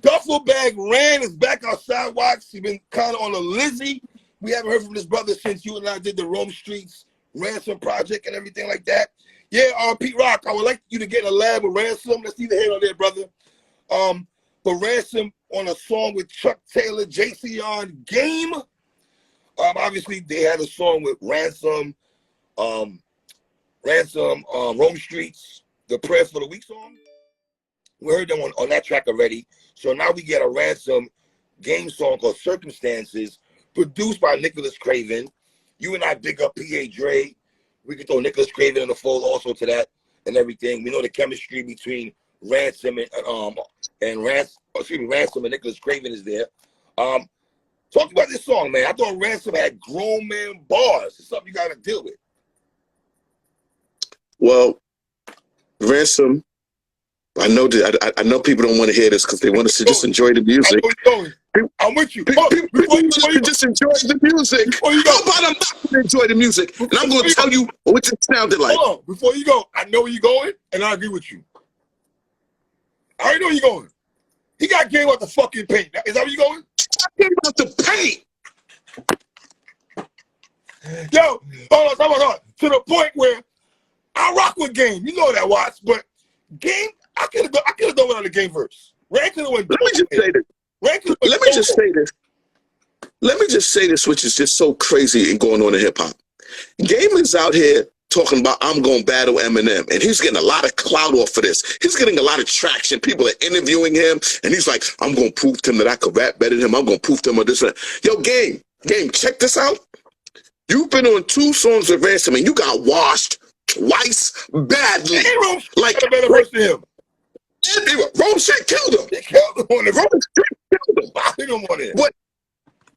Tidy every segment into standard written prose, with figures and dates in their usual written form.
Duffel Bag Ran is back outside. Watch. He's been kind of on a Lizzie. We haven't heard from this brother since you and I did the Rome Streets Ransom project and everything like that. Yeah, Pete Rock, I would like you to get in a lab with Ransom. Let's see the head on there, brother. But Ransom on a song with Chuck Taylor, JC on Game. Obviously, they had a song with Ransom, Rome Streets, the Prayer for the Week song. We heard them on that track already. So now we get a Ransom Game song called Circumstances, produced by Nicholas Craven. You and I big up P.A. Dre. We can throw Nicholas Craven in the fold also to that and everything. We know the chemistry between Ransom and Ransom and Nicholas Craven is there. Talk about this song, man. I thought Ransom had grown man bars. It's something you got to deal with. Well, Ransom, I know people don't want to hear this because they want us to just enjoy the music. I'm with you. People just enjoy the music. How about I'm not going to enjoy the music? And I'm going to tell you what it sounded like. Hold on. Before you go, I know where you're going, and I agree with you. I already know where you're going. He got game out the fucking paint. Is that where you're going? Game out the paint. Yo, hold on. To the point where I rock with Game. You know that, Watts. But Game, I could have done without the Game verse. Let me just say this. Let me just say this, which is just so crazy and going on in hip hop. Game is out here talking about I'm going to battle Eminem, and he's getting a lot of clout off for this. He's getting a lot of traction. People are interviewing him, and he's like, I'm going to prove to him that I could rap better than him. I'm going to prove to him this. Yo, Game, check this out. You've been on 2 songs with Ransom, and you got washed twice badly. Like a better verse than him. Rome shit killed him. He killed him on it. Rome shit killed him.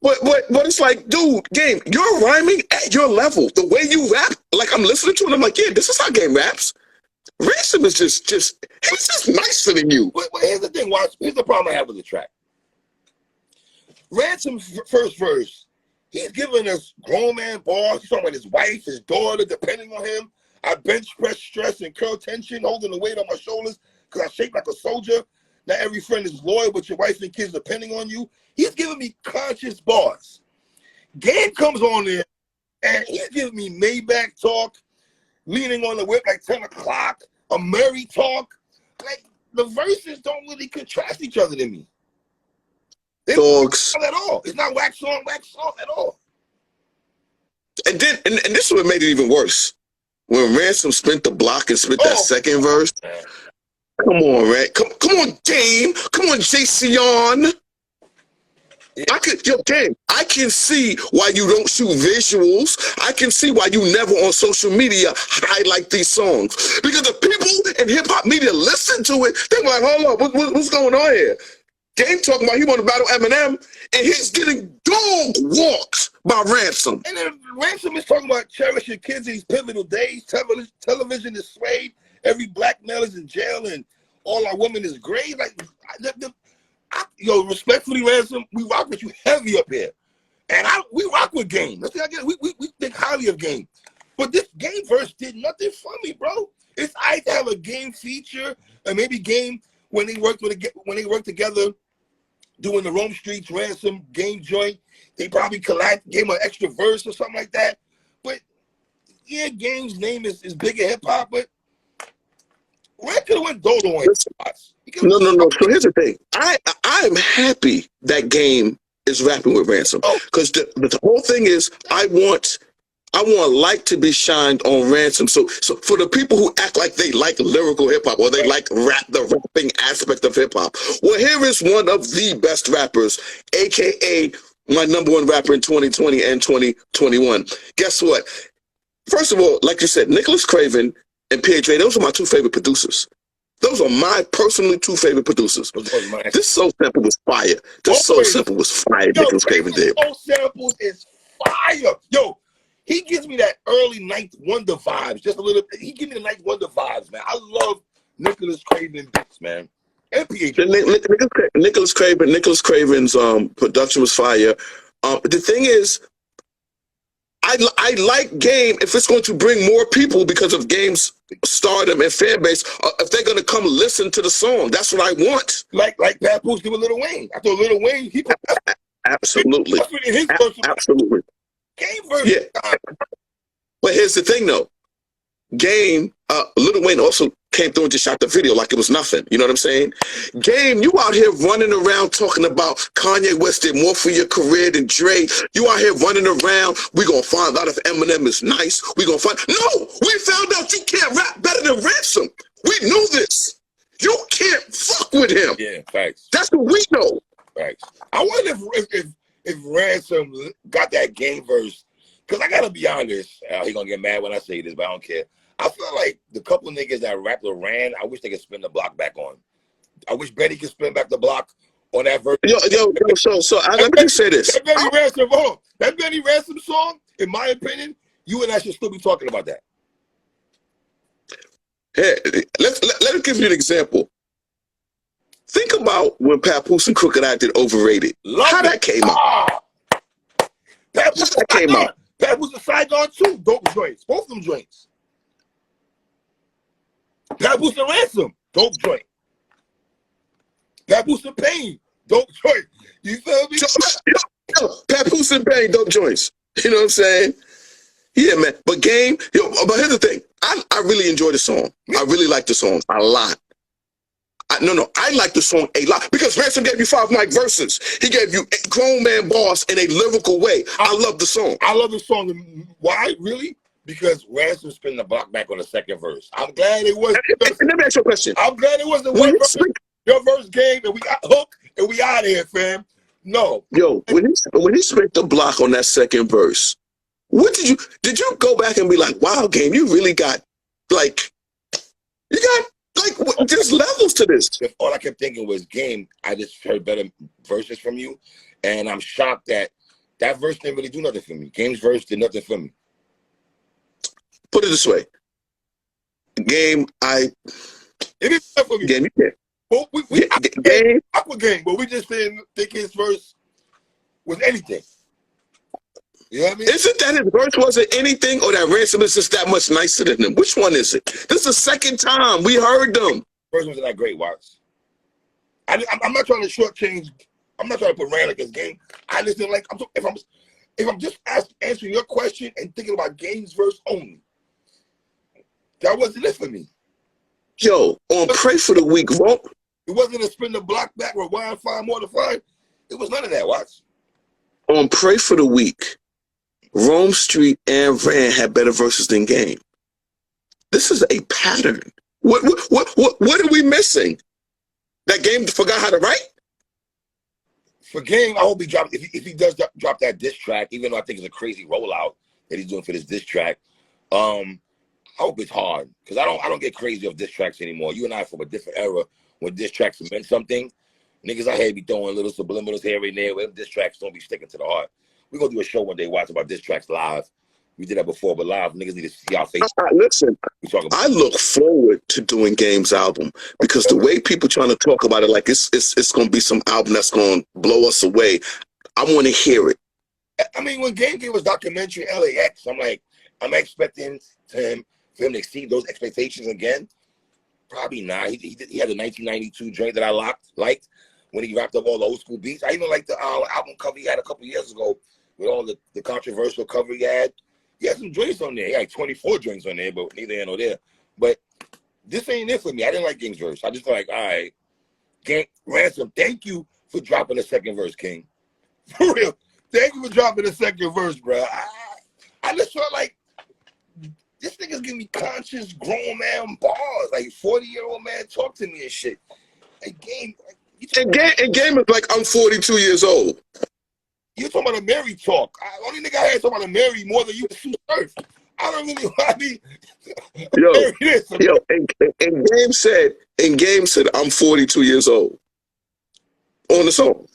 But it's like, dude, Game, you're rhyming at your level. The way you rap, like I'm listening to it, I'm like, yeah, this is how Game raps. Ransom is just he's just nicer than you. But here's the thing, Watch. Here's the problem I have with the track. Ransom's first verse, he's giving us grown man bars. He's talking about his wife, his daughter, depending on him. I bench press, stress, and curl tension, holding the weight on my shoulders because I shake like a soldier. Not every friend is loyal, but your wife and kids depending on you. He's giving me conscious bars. Game comes on there, and he's giving me Maybach talk, leaning on the whip like 10 o'clock, a merry talk. Like, the verses don't really contrast each other to me. They Dogs. don't at all. It's not wax on at all. And then, and this is what made it even worse. When Ransom spent the block and spit that second verse, come on, Rat. Come on, Game. Come on, JC on. Game, I can see why you don't shoot visuals. I can see why you never on social media highlight these songs. Because the people in hip-hop media listen to it, they're like, hold up, what's going on here? Game talking about he want to battle Eminem, and he's getting dog walked by Ransom. And then Ransom is talking about cherish your kids in these pivotal days. Television is swayed. Every black male is in jail, and all our women is gray. Like, respectfully, Ransom, we rock with you heavy up here, and we rock with Game. Let's we think highly of Game, but this Game verse did nothing for me, bro. It's I to have a Game feature, and maybe Game when they work together. Doing the Rome Streets Ransom Game joint, they probably gave him an extra verse or something like that. But yeah, Game's name is big in hip hop, but Red could have went Dodo on spots. No. So here's the thing. I am happy that Game is rapping with Ransom because the whole thing is I want light to be shined on Ransom. So for the people who act like they like lyrical hip hop or they like the rapping aspect of hip hop, well, here is one of the best rappers, aka my #1 rapper in 2020 and 2021. Guess what? First of all, like you said, Nicholas Craven and P.A. Dre, those are my 2 favorite producers. Those are my personally 2 favorite producers. This So Simple was fire. Simple was fire. Nicholas Craven did. So Simple is fire. Yo. He gives me that early Ninth Wonder vibes, just a little. He gives me the Ninth Wonder vibes, man. I love Nicholas Craven beats, man. And P.A. Nicholas Craven's production was fire. The thing is, I like Game if it's going to bring more people because of Game's stardom and fan base. If they're going to come listen to the song, that's what I want. Like Papoose did with Lil Wayne. I thought Lil Wayne, he put Absolutely. that's what his verse. Absolutely. Game verse. Yeah. But here's the thing, though. Game, Lil Wayne also came through and just shot the video like it was nothing. You know what I'm saying? Game, you out here running around talking about Kanye West did more for your career than Dre. You out here running around. We gonna find out if Eminem is nice. We gonna find. No, we found out you can't rap better than Ransom. We knew this. You can't fuck with him. Yeah, facts. That's what we know. Facts. I wonder if Ransom got that Game verse. Because I gotta be honest, he gonna get mad when I say this, but I don't care. I feel like the couple niggas that rapped or ran, I wish they could spin the block back on. I wish Betty could spin back the block on that verse. Yo, let me just say this. That Benny Ransom song, in my opinion, you and I should still be talking about that. Hey, let me give you an example. Think about when Papoose and Crooked Eye did Overrated. How that came out. Papoose came out. Papoose and Saigon too. Dope joints. Both of them joints. Papoose and Ransom. Dope joint. Papoose and Pain. Dope joint. You feel me? Papoose and Pain. Dope joints. You know what I'm saying? Yeah, man. But Game, but here's the thing. I really enjoy the song. I really like the song a lot. I like the song a lot because Ransom gave you 5 mic verses. He gave you grown man bars in a lyrical way. I love the song. I love the song. Why? Really? Because Ransom spin the block back on the second verse. I'm glad it was. Let me ask you a question. I'm glad it wasn't one verse. Your verse game and we got hooked and we out of here, fam. No. Yo, when he spent the block on that second verse, what did you go back and be like, wow, Game, you really got there's levels to this. All I kept thinking was, Game, I just heard better verses from you, and I'm shocked that verse didn't really do nothing for me. Game's verse did nothing for me. Put it this way. Game, it is nothing for me. Game, you can't. Well, Game, Aqua Game, but we just didn't think his verse was anything. You know what I mean? Isn't that his verse wasn't anything, or that Ransom is just that much nicer than him? Which one is it? This is the second time we heard them. Verse wasn't that great, Watts. I'm not trying to shortchange. I'm not trying to put Rand like his Game. I just didn't like. If I'm just answering your question and thinking about Game's verse only, that wasn't it for me. Yo, on Pray for the Weak, bro. It wasn't a spin the block back, rewind, find more to find. It was none of that, Watts. On Pray for the Weak, Rome Street and Rand had better verses than Game. This is a pattern. What are we missing? That Game forgot how to write? For Game, I hope he drops. If he does drop that diss track, even though I think it's a crazy rollout that he's doing for this diss track, I hope it's hard because I don't get crazy off diss tracks anymore. You and I are from a different era when diss tracks meant something. Niggas out here be throwing little subliminals here and there. Where diss tracks don't be sticking to the heart. We're gonna do a show one day, Watch, about diss tracks live. We did that before, but live, niggas need to see our face. Listen, I look forward to doing Game's album because the way people trying to talk about it, like it's gonna be some album that's gonna blow us away. I want to hear it. I mean, when Game gave us documentary LAX, I'm expecting him to exceed those expectations again. Probably not. He had a 1992 joint that I liked when he wrapped up all the old school beats. I even liked the album cover he had a couple years ago with all the controversial cover he had. He had some joints on there. He had 24 joints on there, but neither here nor there. But this ain't it for me. I didn't like Game's verse. I just like, all right, Ransom, thank you for dropping the second verse, King. For real. Thank you for dropping the second verse, bro. I just felt like this nigga's giving me conscious grown man bars. Like 40-year-old man talk to me and shit. Like Game. And Game is like, I'm 42 years old. You're talking about a Mary talk. Only nigga I had talking about a Mary more than you to surf. I don't really want to be. And Game said, I'm 42 years old. On the song.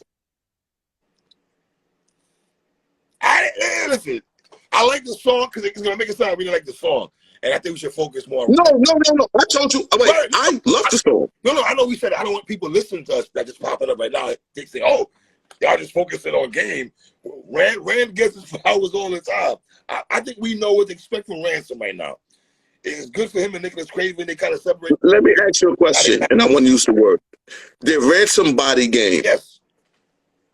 Listen, I like the song because it's gonna make it sound really like the song, and I think we should focus more. No. I told you. Wait, I love the song. No. I know we said I don't want people listening to us that just popping up right now. They say, "Oh, y'all just focusing on Game." Rand gets his flowers all the time. I think we know what to expect from Ransom right now. It's good for him and Nicholas Craven. They kind of separate. Let me ask you a question, and I want to use the word. Did Ransom body game? Yes.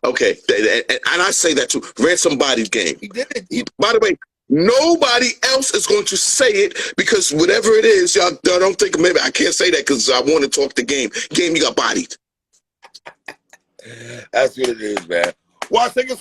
Okay, and I say that too. Ransom body game. He did it. By the way, nobody else is going to say it because whatever it is, y'all don't think maybe I can't say that because I want to talk the game. Game, you got bodied. That's what it is, man. Well, I think it's